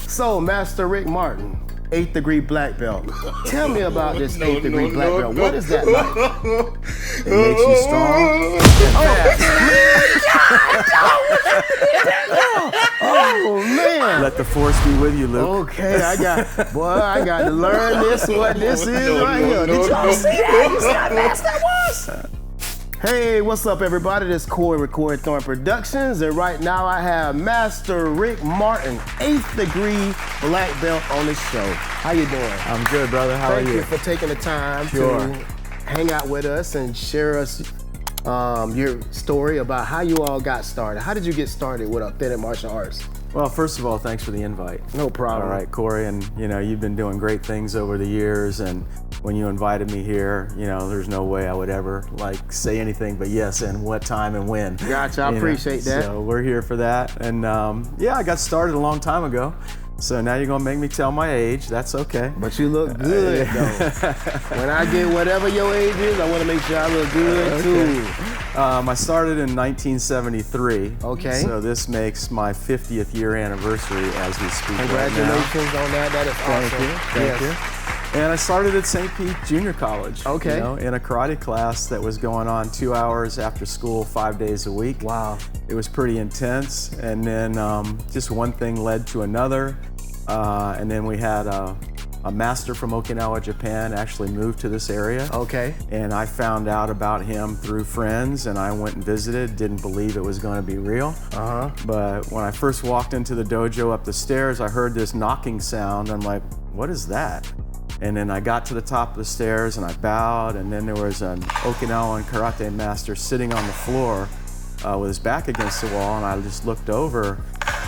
So, Master Ric Martin, 8th degree black belt. Tell me about this 8th degree black belt. What is that like? It makes you strong and fast. Oh man! Let the force be with you, Luke. Okay, I got to learn this. What this is right here. Did y'all see that? You see how fast that was? Hey, what's up, everybody? This is Corey with Corey Thornton Productions, and right now I have Master Ric Martin, 8th degree black belt on the show. How you doing? I'm good, brother. How are you? Thank you for taking the time to hang out with us and share us your story about how you all got started. How did you get started with authentic martial arts? Well, first of all, thanks for the invite. No problem. All right, Corey, and you've been doing great things over the years, and when you invited me here, there's no way I would ever say anything but yes, and what time and when. Gotcha, I appreciate that. So we're here for that, and I got started a long time ago. So now you're gonna make me tell my age. That's okay. But you look good though. When I get whatever your age is, I want to make sure I look good too. I started in 1973. Okay. So this makes my 50th year anniversary as we speak. Congratulations on that. That is awesome. Thank you. And I started at St. Pete Junior College. Okay. In a karate class that was going on 2 hours after school, 5 days a week. Wow. It was pretty intense, and then just one thing led to another, and then we had a master from Okinawa, Japan, actually moved to this area. Okay. And I found out about him through friends, and I went and visited, didn't believe it was going to be real. But when I first walked into the dojo up the stairs, I heard this knocking sound. I'm like, what is that? And then I got to the top of the stairs and I bowed, and then there was an Okinawan karate master sitting on the floor with his back against the wall, and I just looked over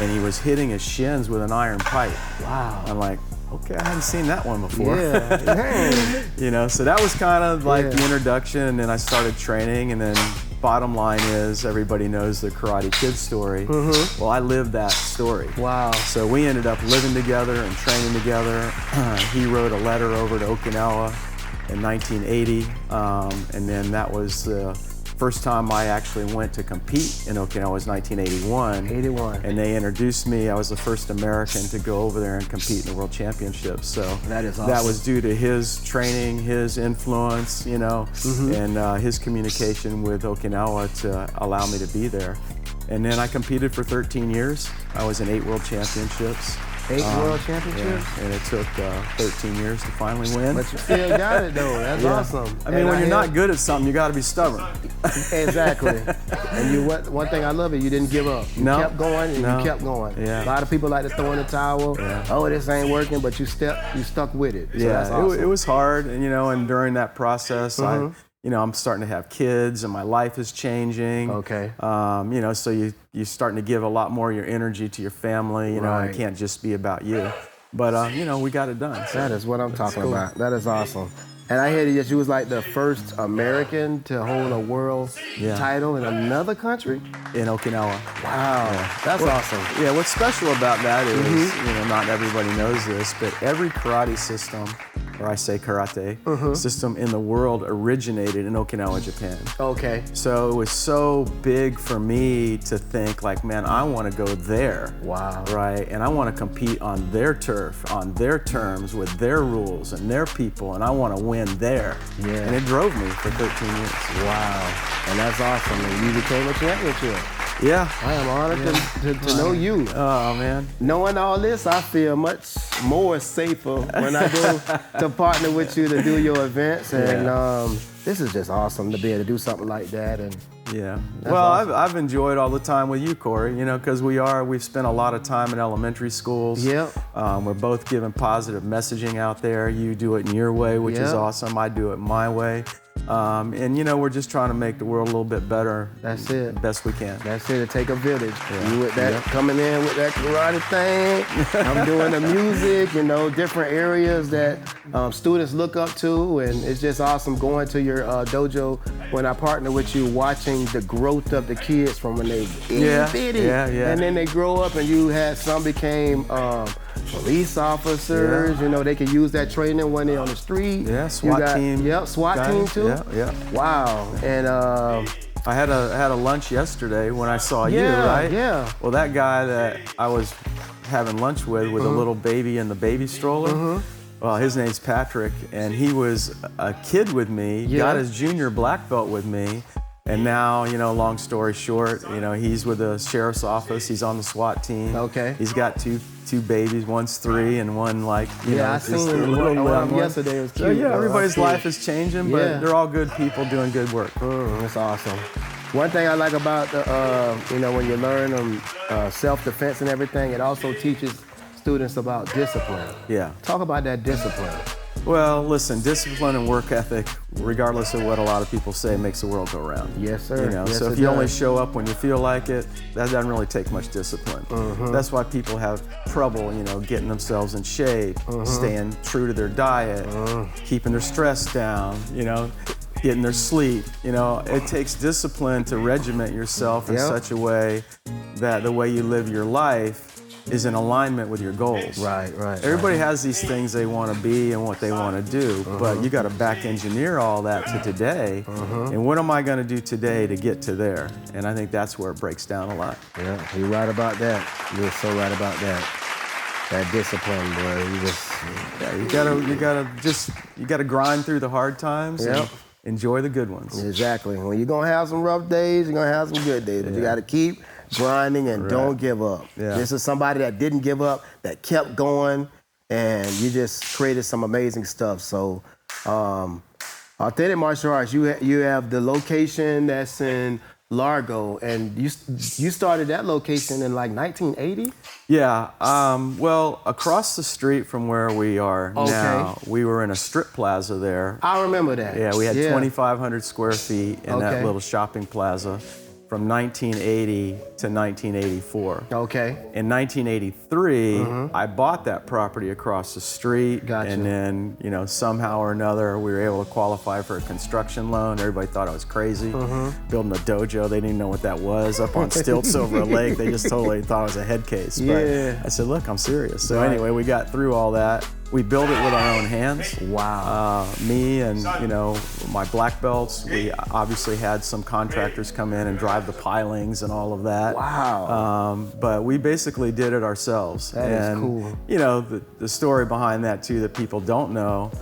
and he was hitting his shins with an iron pipe. Wow. I'm like, okay, I hadn't seen that one before. Yeah. So that was kind of like the introduction, and then I started training, and then bottom line is everybody knows the Karate Kid story. Well, I lived that story. Wow. So we ended up living together and training together. He wrote a letter over to Okinawa in 1980, and then that was the first time I actually went to compete in Okinawa was 1981. And they introduced me. I was the first American to go over there and compete in the World Championships. So that is awesome. That was due to his training, his influence, and his communication with Okinawa to allow me to be there. And then I competed for 13 years. I was in 8 World Championships. 8 World Championships? Yeah, and it took 13 years to finally win. But you still got it though, that's awesome. I mean, when you're not good at something, you gotta be stubborn. Exactly. And one thing I love it, you didn't give up. You kept going and you kept going. Yeah. A lot of people like to throw in the towel. Oh, this ain't working, but you stuck with it. So that's awesome. It was hard, and during that process, I'm starting to have kids, and my life is changing. Okay. So you're starting to give a lot more of your energy to your family. It can't just be about you. But we got it done. So that is what I'm talking about. That is awesome. And I heard that you was like the first American to hold a world title in another country? In Okinawa. Wow, that's awesome. Yeah, what's special about that is, not everybody knows this, but every karate system, or I say karate, system in the world originated in Okinawa, Japan. Okay. So it was so big for me to think man, I want to go there. Wow. Right? And I want to compete on their turf, on their terms, with their rules and their people, and I want to win there. Yeah. And it drove me for 13 years. Wow. And that's awesome. And you became a championship. Yeah. I am honored to know you. Oh, man. Knowing all this, I feel much more safer when I go to partner with you to do your events. And this is just awesome to be able to do something like that. And well, awesome. I've enjoyed all the time with you, Corey, because we've spent a lot of time in elementary schools. Yep. We're both giving positive messaging out there. You do it in your way, which is awesome. I do it my way. And we're just trying to make the world a little bit better. That's it. Best we can. That's it. To take a village. You with that coming in with that karate thing. I'm doing the music. Different areas that students look up to, and it's just awesome going to your dojo when I partner with you, watching the growth of the kids from when they bitty, and then they grow up, and you had some became police officers. They can use that training when they're on the street. Yeah, SWAT team. Yep, SWAT team too. Yeah. Wow. And I had a lunch yesterday when I saw you, right? Yeah. Well, that guy that I was having lunch with a little baby in the baby stroller. Well, his name's Patrick, and he was a kid with me, got his junior black belt with me, and now, long story short, he's with the sheriff's office, he's on the SWAT team. Okay. He's got two babies, one's 3 and one I seen one yesterday. It was cute. So everybody's life is changing, but they're all good people doing good work. That's awesome. One thing I like about when you learn self-defense and everything, it also teaches students about discipline. Yeah. Talk about that discipline. Well, listen, discipline and work ethic, regardless of what a lot of people say, makes the world go round. Yes, sir. Yes, so if you only show up when you feel like it, that doesn't really take much discipline. That's why people have trouble, getting themselves in shape, staying true to their diet, keeping their stress down, getting their sleep. It takes discipline to regiment yourself in such a way that the way you live your life is in alignment with your goals. Right. Everybody has these things they want to be and what they want to do, but you got to back engineer all that to today. And what am I going to do today to get to there? And I think that's where it breaks down a lot. Yeah, you're right about that. You're so right about that. That discipline, boy. You gotta grind through the hard times and enjoy the good ones. Exactly. When you're gonna have some rough days, you're gonna have some good days. But you gotta keep grinding and don't give up. This is somebody that didn't give up, that kept going, and you just created some amazing stuff. So, Authentic Martial Arts, you have the location that's in Largo, and you started that location in like 1980? Yeah, well, across the street from where we are now, we were in a strip plaza there. I remember that. Yeah, we had 2,500 square feet in that little shopping plaza from 1980 to 1984. Okay. In 1983, I bought that property across the street. Gotcha. And then, somehow or another, we were able to qualify for a construction loan. Everybody thought I was crazy. Building a dojo, they didn't even know what that was. Up on stilts over a lake, they just totally thought it was a head case. But I said, look, I'm serious. So anyway, we got through all that. We built it with our own hands. Wow. Me and, my black belts, we obviously had some contractors come in and drive the pilings and all of that. Wow. But we basically did it ourselves. That is cool. The story behind that too that people don't know,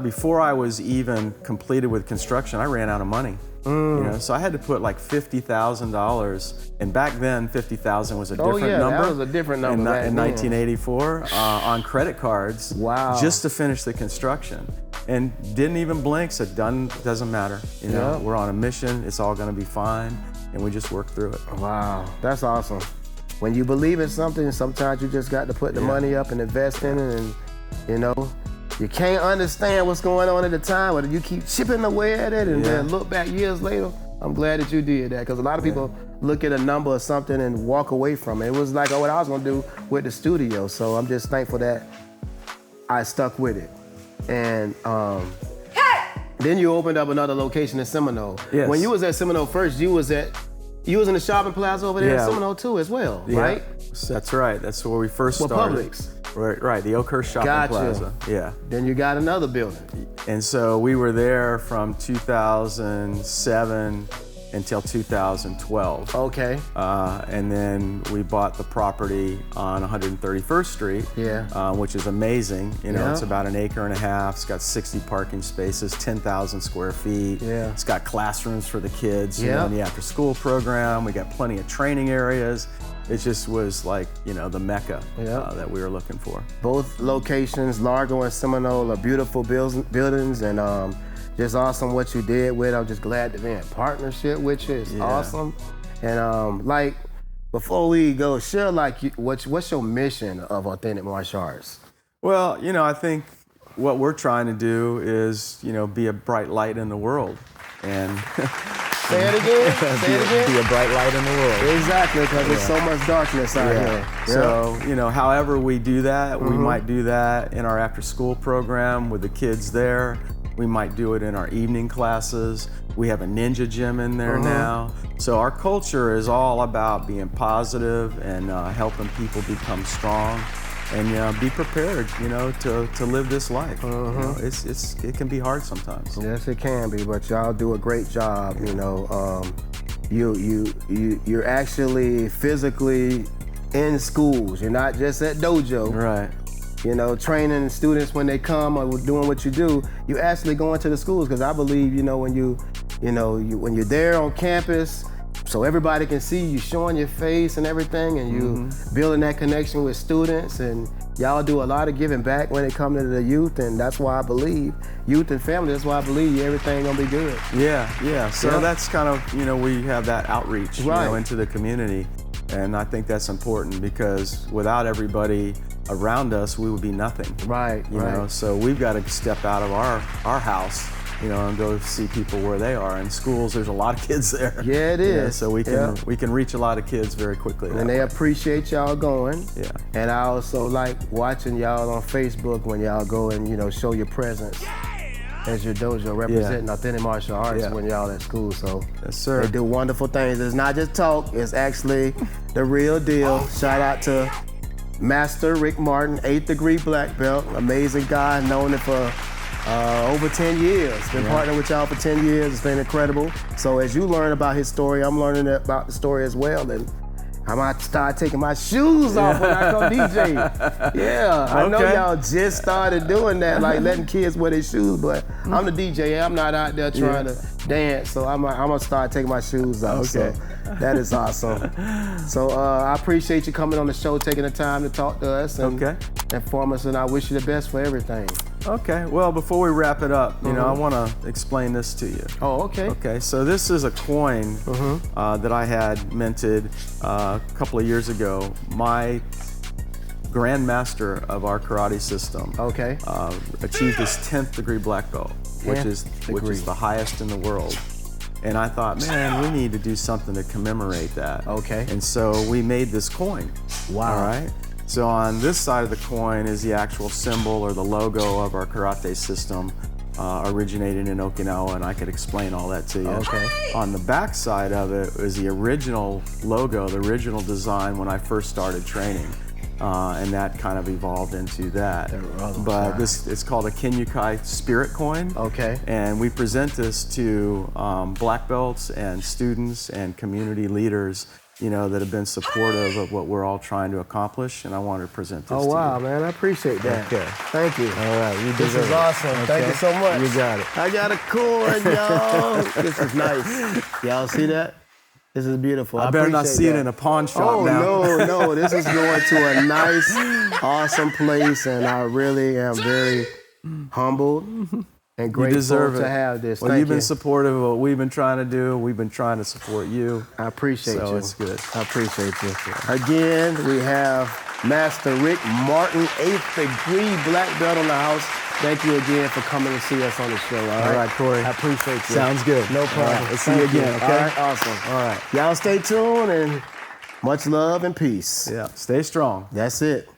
before I was even completed with construction, I ran out of money. So I had to put like $50,000, and back then $50,000 was a different number. That was a different number in 1984 on credit cards. Wow. Just to finish the construction, and didn't even blink. Said, "Done. Doesn't matter. We're on a mission. It's all going to be fine," and we just worked through it. Wow, that's awesome. When you believe in something, sometimes you just got to put the money up and invest in it, and you can't understand what's going on at the time, but you keep chipping away at it and then look back years later. I'm glad that you did that, because a lot of people look at a number or something and walk away from it. It was like, what I was gonna do with the studio. So I'm just thankful that I stuck with it. And then you opened up another location in Seminole. Yes. When you was at Seminole first, you was in the shopping plaza over there in Seminole too as well, right? That's right. That's where we first started. Publix. Right, the Oakhurst Shopping Plaza. Yeah. Then you got another building. And so we were there from 2007 until 2012. Okay. And then we bought the property on 131st Street, which is amazing. It's about an acre and a half. It's got 60 parking spaces, 10,000 square feet. Yeah. It's got classrooms for the kids, in the after-school program. We got plenty of training areas. It just was like, the mecca that we were looking for. Both locations, Largo and Seminole, are beautiful buildings, and just awesome what you did with it. I'm just glad to be in partnership with you. It's awesome. And before we go, share what's your mission of Authentic Martial Arts? Well, I think what we're trying to do is, be a bright light in the world. And Say it again. Say it again. Be a bright light in the world. Exactly, because there's so much darkness out here. So, however we do that, we might do that in our after-school program with the kids there. We might do it in our evening classes. We have a ninja gym in there now. So our culture is all about being positive and helping people become strong and be prepared, to live this life. It can be hard sometimes. Yes, it can be, but y'all do a great job. You're actually physically in schools. You're not just at dojo. Right. You know, training students when they come or doing what you do. You actually go into the schools, because I believe, when you're there on campus, so everybody can see you showing your face and everything, and you building that connection with students, and y'all do a lot of giving back when it comes to the youth, and that's why I believe youth and family. That's why I believe everything gonna be good. Yeah. So that's kind of, we have that outreach, into the community, and I think that's important, because without everybody around us, we would be nothing. Right. You know, so we've got to step out of our house, and go see people where they are. In schools, there's a lot of kids there. Yeah, it is. So we can reach a lot of kids very quickly. And they appreciate y'all going. Yeah. And I also like watching y'all on Facebook when y'all go and show your presence as your dojo, representing authentic martial arts when y'all at school. So yes, sir. They do wonderful things. It's not just talk. It's actually the real deal. Shout out to Master Ric Martin, 8th degree black belt. Amazing guy, known him for over 10 years. Been partnering with y'all for 10 years. It's been incredible. So as you learn about his story, I'm learning about the story as well. And I might start taking my shoes off when I come DJ. Yeah, I know y'all just started doing that, like letting kids wear their shoes, but I'm the DJ. I'm not out there trying to dance, so I'm gonna start taking my shoes off. So that is awesome. So I appreciate you coming on the show, taking the time to talk to us and inform us, and I wish you the best for everything. Okay, well, before we wrap it up, I want to explain this to you. Oh, okay. Okay, so this is a coin that I had minted a couple of years ago. My grandmaster of our karate system achieved his 10th degree black belt, which is the highest in the world. And I thought, man, we need to do something to commemorate that. Okay. And so we made this coin. Wow. All right. So on this side of the coin is the actual symbol or the logo of our karate system, originated in Okinawa, and I could explain all that to you. Okay. On the back side of it is the original logo, the original design when I first started training. And that kind of evolved into that. But it's called a Kenyukai Spirit Coin. Okay. And we present this to black belts and students and community leaders, that have been supportive of what we're all trying to accomplish, and I wanted to present this to you. Oh, wow, man, I appreciate that. Okay. Thank you. All right, this is awesome. Okay. Thank you so much. You got it. I got a coin, y'all. This is nice. Y'all see that? This is beautiful. I better not see it in a pawn shop now. Oh, no, this is going to a nice, awesome place, and I really am very humbled and grateful to have this. Well, you've been supportive of what we've been trying to do. We've been trying to support you. I appreciate you. So it's good. I appreciate you. Again, we have Master Ric Martin, 8th degree black belt on the house. Thank you again for coming to see us on the show. All right, Corey. I appreciate you. Sounds good. No problem. Right. Let's see you again, okay? All right, awesome. All right. Y'all stay tuned, and much love and peace. Yeah, stay strong. That's it.